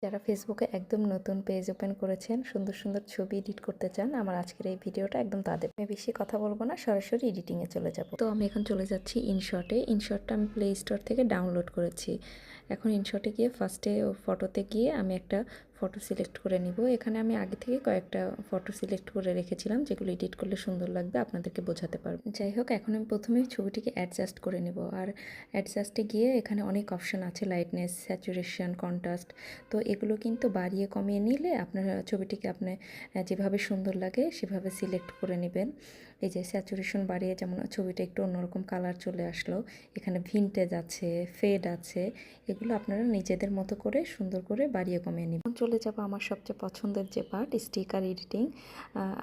যারা ফেসবুকে একদম নতুন পেজ ওপেন করেছেন, সুন্দর সুন্দর ছবি এডিট করতে চান, আমার আজকের এই ভিডিওটা একদম তাদের। আমি বেশি কথা বলবো না, সরাসরি এডিটিংয়ে চলে যাব। তো আমি এখন চলে যাচ্ছি ইনশটে। ইনশটটা আমি প্লে স্টোর থেকে ডাউনলোড করেছি। এখন ইনশটে গিয়ে ফার্স্টে ফটোতে গিয়ে আমি একটা ফটো সিলেক্ট করে নিব। এখানে আমি আগে থেকে কয়েকটা ফটো সিলেক্ট করে রেখেছিলাম, যেগুলো এডিট করলে সুন্দর লাগবে, আপনাদেরকে বোঝাতে পারবো। যাই হোক, এখন আমি প্রথমেই ছবিটিকে অ্যাডজাস্ট করে নেব। আর অ্যাডজাস্টে গিয়ে এখানে অনেক অপশন আছে, লাইটনেস, স্যাচুরেশন, কন্ট্রাস্ট। তো এগুলো কিন্তু বাড়িয়ে কমিয়ে নিলে আপনার ছবিটিকে আপনি যেভাবে সুন্দর লাগে সেভাবে সিলেক্ট করে নেবেন। এই যে স্যাচুরেশন বাড়িয়ে যেমন ছবিটা একটু অন্যরকম কালার চলে আসলো। এখানে ভিনটেজ আছে, ফেড আছে, এগুলো আপনারা নিজেদের মতো করে সুন্দর করে বাড়িয়ে কমিয়ে নেবেন। চলে যাব আমার সবচেয়ে পছন্দের যে পার্ট, স্টিকার এডিটিং।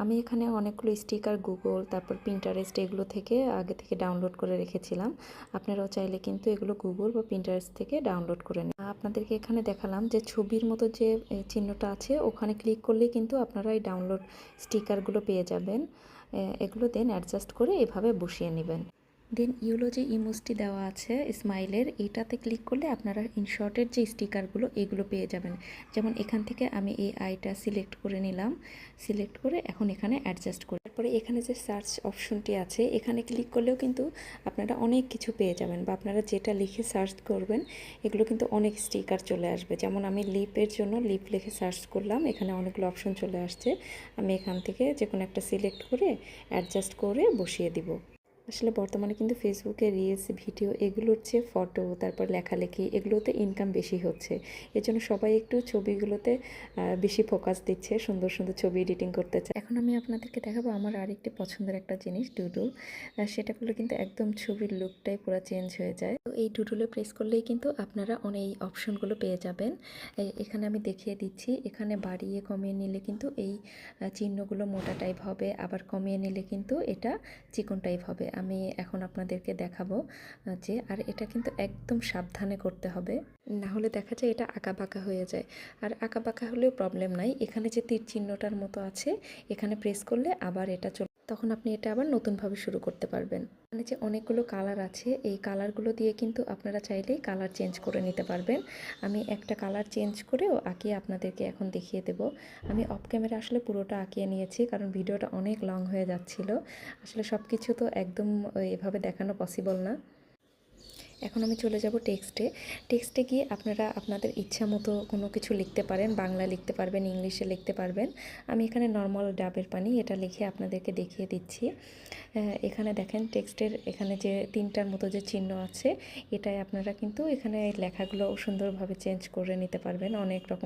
আমি এখানে অনেকগুলো স্টিকার গুগল, তারপর পিন্টারেস্ট, এগুলো থেকে আগে থেকে ডাউনলোড করে রেখেছিলাম। আপনারাও চাইলে কিন্তু এগুলো গুগল বা পিন্টারেস্ট থেকে ডাউনলোড করে নিন। আপনাদেরকে এখানে দেখালাম যে ছবির মতো যে চিহ্নটা আছে, ওখানে ক্লিক করলেই কিন্তু আপনারা এই ডাউনলোড স্টিকারগুলো পেয়ে যাবেন। এগুলো দেন অ্যাডজাস্ট করে এভাবে বসিয়ে নেবেন। দেন ইউলো যে ইমোজটি দেওয়া আছে স্মাইলের, এটাতে ক্লিক করলে আপনারা ইনশর্টের যে স্টিকারগুলো এগুলো পেয়ে যাবেন। যেমন এখান থেকে আমি এই আইটা সিলেক্ট করে নিলাম, সিলেক্ট করে এখন এখানে অ্যাডজাস্ট করি। তারপরে এখানে যে সার্চ অপশনটি আছে, এখানে ক্লিক করলেও কিন্তু আপনারা অনেক কিছু পেয়ে যাবেন, বা আপনারা যেটা লিখে সার্চ করবেন এগুলো কিন্তু অনেক স্টিকার চলে আসবে। যেমন আমি লিপের জন্য লিপ লিখে সার্চ করলাম, এখানে অনেকগুলো অপশন চলে আসছে। আমি এখান থেকে যে কোনো একটা সিলেক্ট করে অ্যাডজাস্ট করে বসিয়ে দিব। আসলে বর্তমানে কিন্তু ফেসবুকে রিলস, ভিডিও এগুলোর চেয়ে ফটো, তারপর লেখালেখি, এগুলোতে ইনকাম বেশি হচ্ছে। এজন্য সবাই একটু ছবিগুলোতে বেশি ফোকাস দিচ্ছে, সুন্দর সুন্দর ছবি এডিটিং করতে চায়। এখন আমি আপনাদেরকে দেখাবো আমার আরেকটি পছন্দের একটা জিনিস, ডুডল। সেটা করলে কিন্তু একদম ছবির লুকটাই পুরো চেঞ্জ হয়ে যায়। তো এই ডুডলে প্রেস করলেই কিন্তু আপনারা অনেক এই অপশনগুলো পেয়ে যাবেন। এখানে আমি দেখিয়ে দিচ্ছি, এখানে বাড়িয়ে কমিয়ে নিলে কিন্তু এই চিহ্নগুলো মোটা টাইপ হবে, আবার কমিয়ে নিলে কিন্তু এটা চিকন টাইপ হবে। আমি এখন আপনাদেরকে দেখাবো যে, আর এটা কিন্তু একদম সাবধানে করতে হবে, না হলে দেখা যায় এটা আঁকাবাঁকা হয়ে যায়। আর আঁকাবাঁকা হলেও প্রবলেম নাই, এখানে যে তীর চিহ্নটার মতো আছে, এখানে প্রেস করলে আবার এটা তখন আপনি এটা আবার নতুনভাবে শুরু করতে পারবেন। মানে যে অনেকগুলো কালার আছে, এই কালারগুলো দিয়ে কিন্তু আপনারা চাইলেই কালার চেঞ্জ করে নিতে পারবেন। আমি একটা কালার চেঞ্জ করেও আঁকিয়ে আপনাদেরকে এখন দেখিয়ে দেব। আমি অফ ক্যামেরা আসলে পুরোটা আঁকিয়ে নিয়েছি, কারণ ভিডিওটা অনেক লং হয়ে যাচ্ছিল। আসলে সব কিছু তো একদম এভাবে দেখানো পসিবল না। এখন আমি চলে যাব টেক্সটে। টেক্সটে গিয়ে আপনারা আপনাদের ইচ্ছা মতো কোনো কিছু লিখতে পারেন, বাংলা লিখতে পারবেন, ইংলিশে লিখতে পারবেন। আমি এখানে নর্মাল ডাবের পানি এটা লিখে আপনাদেরকে দেখিয়ে দিচ্ছি। এখানে দেখেন টেক্সটের এখানে যে তিনটার মতো যে চিহ্ন আছে, এটাই আপনারা কিন্তু এখানে লেখাগুলো সুন্দরভাবে চেঞ্জ করে নিতে পারবেন অনেক রকম।